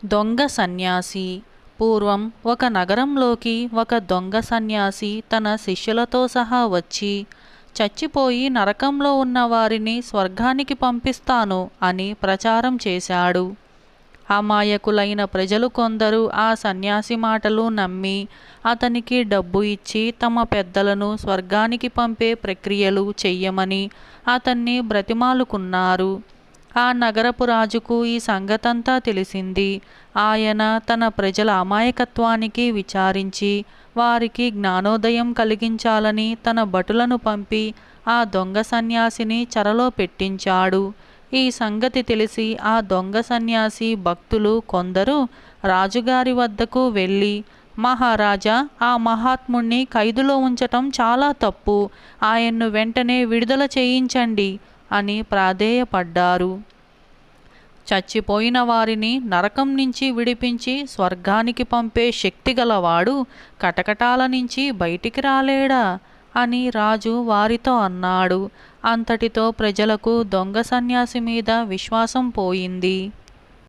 దొంగ సన్యాసి. పూర్వం ఒక నగరంలోకి ఒక దొంగ సన్యాసి తన శిష్యులతో సహా వచ్చి, చచ్చిపోయి నరకంలో ఉన్న వారిని స్వర్గానికి పంపిస్తాను అని ప్రచారం చేశాడు. అమాయకులైన ప్రజలు కొందరు ఆ సన్యాసి మాటలు నమ్మి అతనికి డబ్బు ఇచ్చి తమ పెద్దలను స్వర్గానికి పంపే ప్రక్రియలు చెయ్యమని అతన్ని బ్రతిమాలుకున్నారు. ఆ నగరపు రాజుకు ఈ సంగతంతా తెలిసింది. ఆయన తన ప్రజల అమాయకత్వానికి విచారించి వారికి జ్ఞానోదయం కలిగించాలని తన భటులను పంపి ఆ దొంగ సన్యాసిని చెరలో పెట్టించాడు. ఈ సంగతి తెలిసి ఆ దొంగ సన్యాసి భక్తులు కొందరు రాజుగారి వద్దకు వెళ్ళి, మహారాజా, ఆ మహాత్ముణ్ణి ఖైదులో ఉంచటం చాలా తప్పు, ఆయన్ను వెంటనే విడుదల చేయించండి అని ప్రాధేయపడ్డారు. చచ్చిపోయిన వారిని నరకం నుంచి విడిపించి స్వర్గానికి పంపే శక్తిగలవాడు కటకటాల నుంచి బయటికి రాలేడా అని రాజు వారితో అన్నాడు. అంతటితో ప్రజలకు దొంగ సన్యాసి మీద విశ్వాసం పోయింది.